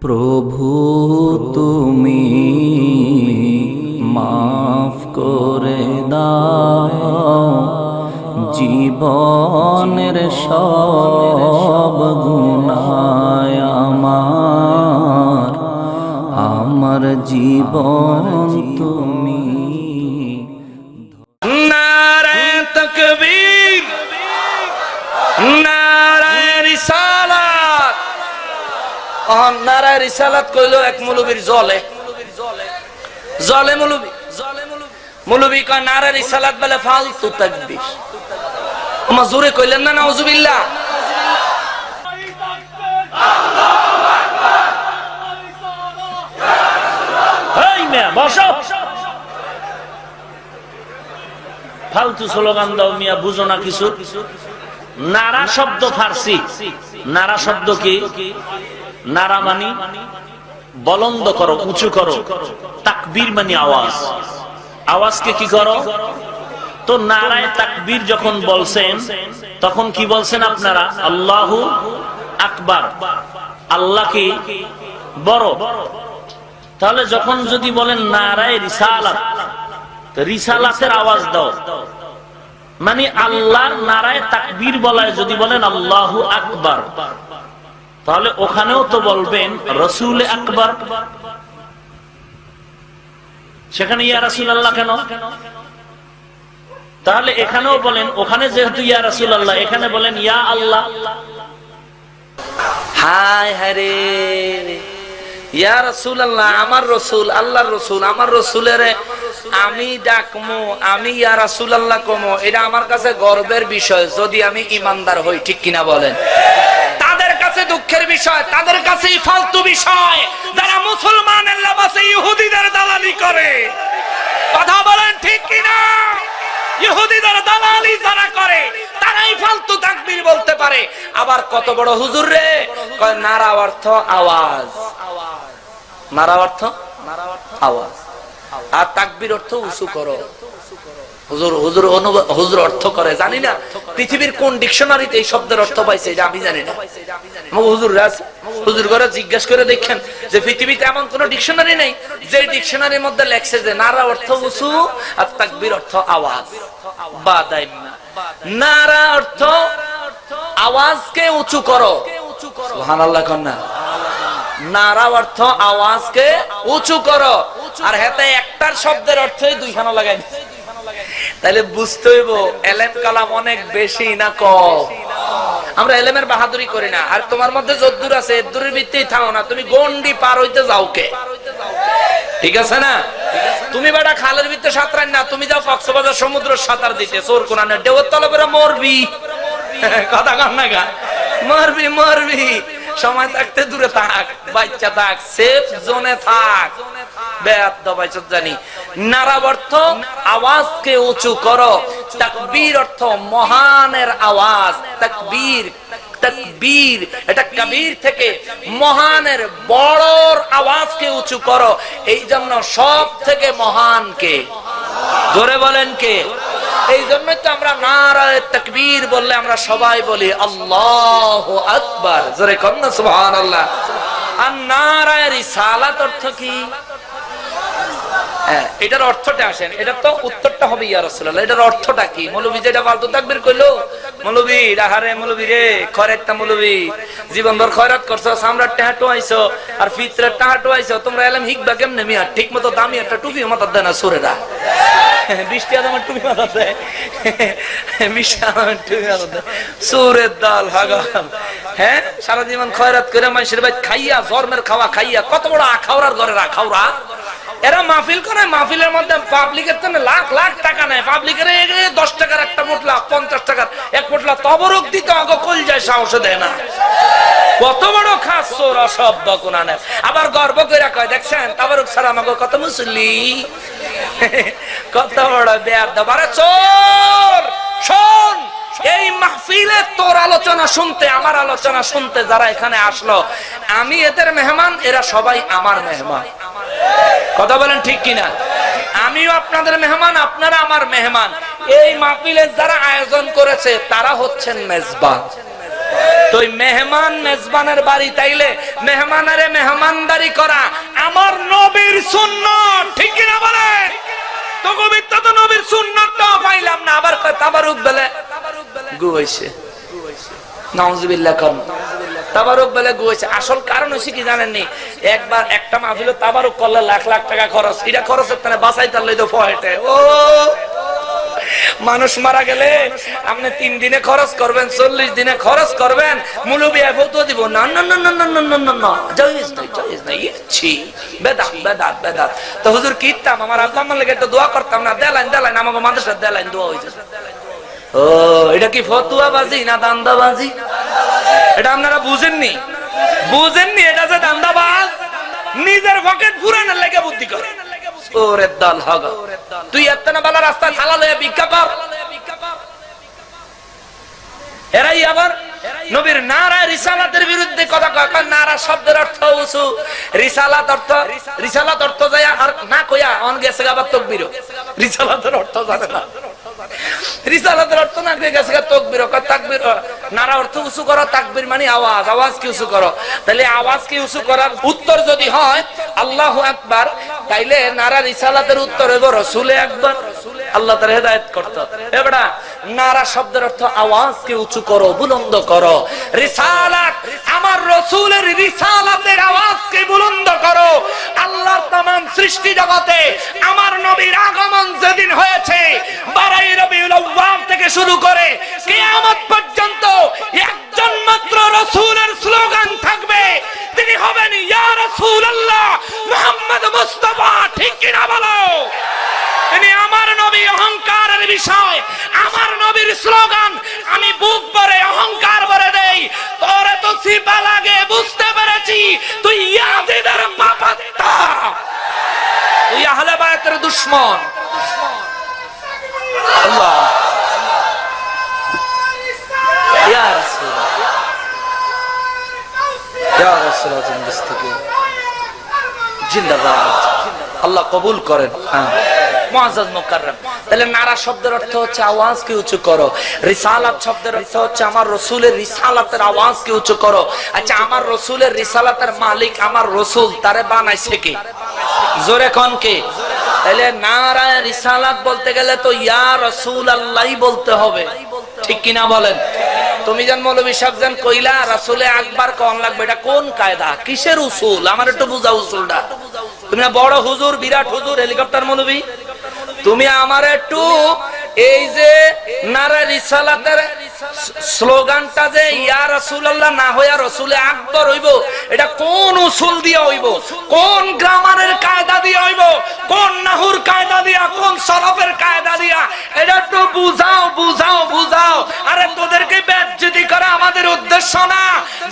প্রভু তুমি মাফ করে দাও জীবনের সব গুনাহ আমার জীবন তুমি। নারায়ে তাকবীর, নারায়ে রিসালাত। নারায়ে রিসালাত কইলো এক মৌলবীর জলে মৌলবী কয় নারায়ে রিসালাত বলে ফালতু তাকবীর। ওমা জোরে কইলেন না নাউজুবিল্লাহ। এই মিয়া বসো, ফালতু স্লোগান দাও মিয়া, বুঝো না কিছু। নারা শব্দ ফার্সি, নারা শব্দ কি? নারা মানি বলন্দ করো, উঁচু করো। তাকবীর মানে আওয়াজ, আওয়াজকে কি করো? তো নারায়ে তাকবীর যখন বলছেন তখন কি বলছেন আপনারা? আল্লাহু আকবার, আল্লাহ কি বড়। তাহলে যখন যদি বলেন নারায়ে রিসালাত, রিসালাতের আওয়াজ দাও মানে আল্লাহর নারায়ে তাকবীর বলায় যদি বলেন আল্লাহু আকবার, তাহলে ওখানেও তো বলবেন রাসূল আকবার। সেখানে ইয়া রাসূলুল্লাহ কেন? তাহলে এখানেও বলেন, ওখানে যেহেতু ইয়া রাসূলুল্লাহ, এখানে বলেন ইয়া আল্লাহ। হায় হারে, ইয়া রাসূলুল্লাহ, আমার রাসূল, আল্লাহর রাসূল, আমার রাসূলের আমি ডাকমু, আমি ইয়া রাসূলুল্লাহ কমু, এটা আমার কাছে গর্বের বিষয় যদি আমি ঈমানদার হই। ঠিক কিনা বলেন? তাদের কাছে দুঃখের বিষয়, তাদের কাছে ফালতু বিষয় যারা মুসলমানের লেবাসে ইহুদিদের দালালি করে। কথা বলেন ঠিক কিনা? ইহুদিদের দালালি যারা করে তারাই ফালতু তাকবীর বলতে পারে। আবার কত বড় হুজুর রে, কয় নারা অর্থ আওয়াজ, নারা অর্থ আওয়াজ, আর তাকবীর অর্থ উঁচু করো। হুজুর অর্থ করে জানি না পৃথিবীর কোন ডিকশনারিতে এই শব্দের অর্থ পাইছে, এটা আমি জানি না। হুজুর করে জিজ্ঞেস করে দেখেন যে পৃথিবীতে এমন কোন ডিকশনারি নেই যে ডিকশনারির মধ্যে লেখছে যে নারা অর্থ উঁচু আর তাকবীর অর্থ আওয়াজ। নারা অর্থ আওয়াজকে উঁচু করো। সুবহানাল্লাহ কন্যা। নারা অর্থ আওয়াজকে উঁচু করো, আর হেতে একটার শব্দের অর্থই দুইখানা লাগাই। তাহলে বুঝতে হইব এলেম কালাম অনেক বেশি না কম। আমরা এলেমের বাহাদুরি করি না, আর তোমার মধ্যে যদ্দুর আছে এদ্দুরের ভিত্তিই থাও না, তুমি গন্ডি পার হইতে যাও কে? ঠিক আছে না? তুমি বেটা খালের ভিতরে সাঁতরান না, তুমি যাও কক্সবাজার সমুদ্র সাঁতার দিতে, চোর কোনানে ঢেউর তলে করে মরবি। কথা কন না গা, মরবি মরবি। সময় থাকতে দূরে থাক, বাচ্চা থাক, সেফ জোনে থাক। জানি নারা অর্থ আওয়াজকে উঁচু করো, তাকবীর অর্থ মহানের আওয়াজ। তাকবীর, তাকবীর এটা কবীর থেকে মহানের বড়র আওয়াজকে উঁচু করো। এই জন্য সব থেকে মহান কে? জোরে বলেন কে? এই জন্যই তো আমরা নারায়ে তাকবীর বললে আমরা সবাই বলি আল্লাহু আকবার। জোরে কন না সুবহানাল্লাহ। আর নারায়ে রিসালাত অর্থ কি? এটার অর্থটা আসেন, এটা তো উত্তরটা হবে ইয়া রাসূলুল্লাহ। এটার অর্থটা কি? মৌলবী যেটা ফালতু তাকবীর কইলো, মৌলবী আহারে মৌলবী রে, খয়রাতটা মৌলবী জীবনভর খয়রাত করছো, সামরার টাহাটো আইছো আর ফিতরার টাহাটো আইছো, তোমরা এলাম হিকবা কেমনে মিয়া? ঠিকমতো দামি একটা টুপি মাথার দেয় না সুরেরা। 20 টাকা দামের টুপি মাথার দেয়, 20 টাকা দামের টুপি মাথার দেয়, সুরের দল হাগাম। হ্যাঁ, সারা জীবন খয়রাত করে মানুষের ভাই খাইয়া, জন্মের খাওয়া খাইয়া, কত বড় আখাউরার ঘরে রাখাউরা। এরা মাহফিল করে, মাহফিলের মধ্যে পাবলিকের জন্য লাখ লাখ টাকা নেয়। পাবলিকের 10 টাকার একটা মোটলা, 50 টাকার এক মোটলা তবরক দিতে আগে কল যায়, সাহস দেয় না। কত বড় খাস চোর, অসভ্য কোনানে। আবার গর্ব করে কয় দেখছেন তবরক ছাড়া আমাকে কত মুসল্লি, কত বড় বেয়াদব। আরে চোর শোন, এই মাহফিলে তোর আলোচনা শুনতে, আমার আলোচনা শুনতে যারা এখানে আসলো, আমি এদের মেহমান, এরা সবাই আমার মেহমান। কথা বলেন ঠিক কিনা? আমিও আপনাদের মেহমান, আপনারা আমার মেহমান। এই মাহফিলে যারা আয়োজন করেছে তারা হচ্ছেন মেজবান। তো ওই মেহমান মেজবানের বাড়ি তাইলে মেহমানারে মেহমানদারি করা আমার নবীর সুন্নাত, ঠিক কি না বলে? তো কবিতা তো নবীর সুন্নাতটাও পাইলাম না, আবার কয় তাবারুক বেলে গু হইছে, নাউজুবিল্লাহ কোন তাবারুক বেলে গু হইছে। আসল কারণ হইছে কি জানেননি? একবার একটা মাহফিলে তাবারুক করলে লাখ লাখ টাকা খরচ, এটা খরচের তানে বাঁচাইতার লইতো ফয়েটে। ও মানুষ মারা গেলে আপনি 3 দিনে খরচ করবেন, 40 দিনে খরচ করবেন, মুলুবি ফটো দিব না না না না না না না না, জায়েজ নাই ইচ্ছি বেদাত বেদাত বেদাত। তো হুজুর কিতাম আমার আব্বা আম্মার লাগি একটা দোয়া করতাম না, দেলাইন দেলাইন আমাকে মাদ্রাসার দেলাইন দোয়া হইছে। ও এটা কি ফতুয়াবাজি না দান্দাবাজি? এটা আপনারা বুঝেননি, বুঝেননি এটা যে দান্দাবাজ, নিজের পকেট পুরানোর লাগে বুদ্ধি করে। ওরে দল হগ, তুই এত না বালা রাস্তায় হালাল হয়ে ভিক্ষা কর। এরাই আবার নবীর নারা রিসালাতের বিরুদ্ধে কথা কয়। নারা শব্দের অর্থ উঁচু, রিসালাত অর্থ যায় আর না কইয়া অন গেছে আবার তাকবীর। রিসালাতের অর্থ জানে না, রিসালাতের অর্থ না গেছে তাকবীর। তাকবীর নারা অর্থ উঁচু করো, তাকবীর মানে আওয়াজ, আওয়াজ কি উঁচু করো। তাহলে আওয়াজ কি উঁচু করার উত্তর যদি হয় আল্লাহু আকবার, তাইলে নারা রিসালাতের উত্তর হইব রাসূলে আকবার। আল্লাহ তাআলা হেদায়েত করত। এবড়া নারা শব্দের অর্থ আওয়াজকে উঁচু করো, বুলন্দ করো। রিসালাত আমার রাসূলের রিসালাতের আওয়াজকে বুলন্দ করো। আল্লাহর तमाम সৃষ্টি জগতে আমার নবীর আগমন যেদিন হয়েছে 12 রবিউল আউয়াল থেকে শুরু করে কিয়ামত পর্যন্ত একজন মাত্র রাসূলের স্লোগান থাকবে, তিনি হবেন ইয়া রাসূলুল্লাহ মুহাম্মদ মুস্তাফা, ঠিক কি না বলো? তিনি আমার নবী, অহংকারের বিষয় আমার নবীর স্লোগান আমি বুক ভরে অহংকার ভরে দেই। তোরে তো সিপা লাগে বুঝতে পেরেছি, তুই ইয়াজিদের বাপাত্তা, তুই আহলে বায়তের দুশমন। আল্লাহ ইয়া রাসূল, ইয়া রাসূল জিন্দাবাদ, আল্লাহ কবুল করেন। মুআজ্জাজ মুকাররম। তাহলে নারা শব্দের অর্থ হচ্ছে আওয়াজকে উঁচু করো। রিসালাত শব্দের অর্থ হচ্ছে আমার রাসূলের রিসালাতের আওয়াজকে উঁচু করো। আচ্ছা আমার রাসূলের রিসালাতের মালিক আমার রাসূল, তারে বানাইছে কে? জোরে কোন কে? তাহলে নারা রিসালাত বলতে গেলে তো ইয়া রাসূলুল্লাহই বলতে হবে, ঠিক কি না বলেন? তুমি জান মৌলভী সাহেব জান কইলা রাসূলে আকবার কোন লাগবে, এটা কোন কায়দা, কিসের উসুল? আমার একটু বুঝাও উসুলটা। তুমি না বড় হুজুর, বিরাট হুজুর, হেলিকপ্টার মৌলভী, তুমি আমার একটু এই যে নারা রিসালাতের স্লোগানটা যে ইয়া রাসূলুল্লাহ না হইয়া রাসূলে আকবার হইব, এটা কোন উসুল দিয়া হইব, কোন গ্রামারের কায়দা দিয়া হইব, কোন নাহুর কায়দা দিয়া, কোন সরফের কায়দা দিয়া, এটা একটু বুঝাও বুঝাও বুঝাও। আরে তোদেরকে বেজ্জতি করা আমাদের উদ্দেশ্য না।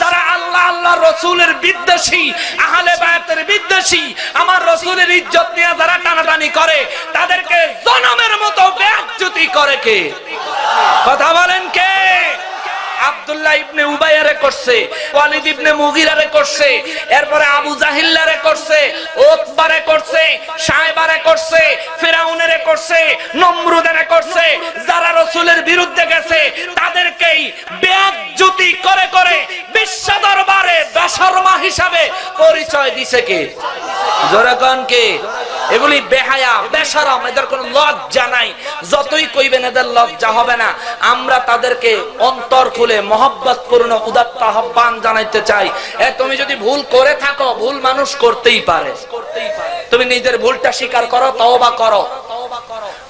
যারা আল্লাহ আল্লাহ রাসূলের বিদ্বেষী, আহলে বায়তের বিদ্বেষী, আমার রাসূলের ইজ্জত নিয়ে যারা টানাটানি করে, তাদেরকে জনমের মতো বেজ্জতি করে কে? কথা বলেন কে? আব্দুল্লাহ ইবনে উবাইয়ারে করছে, ওয়ালিদ ইবনে মুগিরারে করছে, এরপরে আবু জাহিল্লারে করছে, উতবারে করছে, শায়বারে করছে, ফিরাউনেরে করছে, নমরুদারে করছে। যারা রাসূলের বিরুদ্ধে গেছে তাদেরকেই বেইজ্জতি করে করে বিশ্ব দরবারে বেশরমা হিসাবে পরিচয় দিছে কে? জোরে কোন কে? এগুলি বেহায়া, বেশরম, এদের কোনো লজ্জা নাই। যতই কইবেন এদের লজ্জা হবে না। আমরা তাদেরকে অন্তর খুলে মহব্বত পূর্ণ উদাত্ত আহ্বান জানাইতে চাই। তুমি যদি ভুল করে থাকো, ভুল মানুষ করতেই পারে, তুমি নিজের ভুলটা স্বীকার করো, তওবা করো,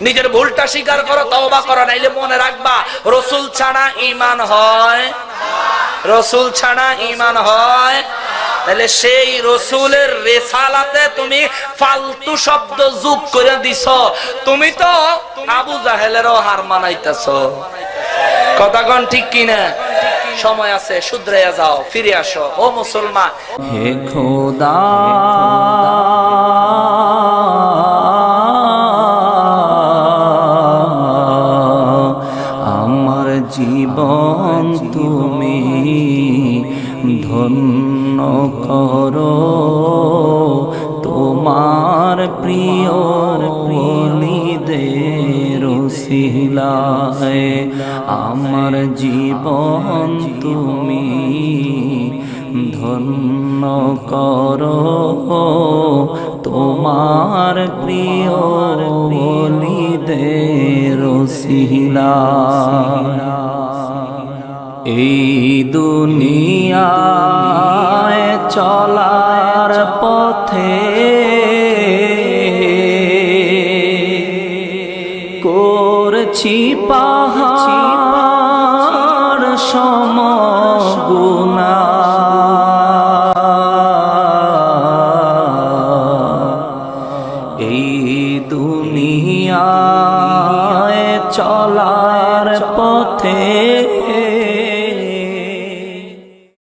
নিজের ভুলটা স্বীকার করো, তওবা করো। নাইলে মনে রাখবা রাসূল ছাড়া ঈমান হয়, রাসূল ছাড়া ঈমান হয়। তাহলে সেই রাসূলের রিসালাতে তুমি ফালতু শব্দ যোগ করে দিছো, তুমি তো আবু জাহেলেরও হার মানাইতেছো। কথা কোন ঠিক কিনা? সময় আছে, শুধরে যাও, ফিরে আসো ও মুসলমান। হে খোদা আমার জীবন তুমি ধন্য করো, তোমার প্রিয় ওলিদের উসিলায় আমার জীবন তুমি ধন্য করো তোমার প্রিয় ওলিদের ওসিলায়। এই দুনিয়ায় চলার পথে করছি পাহাড় সম গুনাহ, এই দুনিয়ায় চলার পথে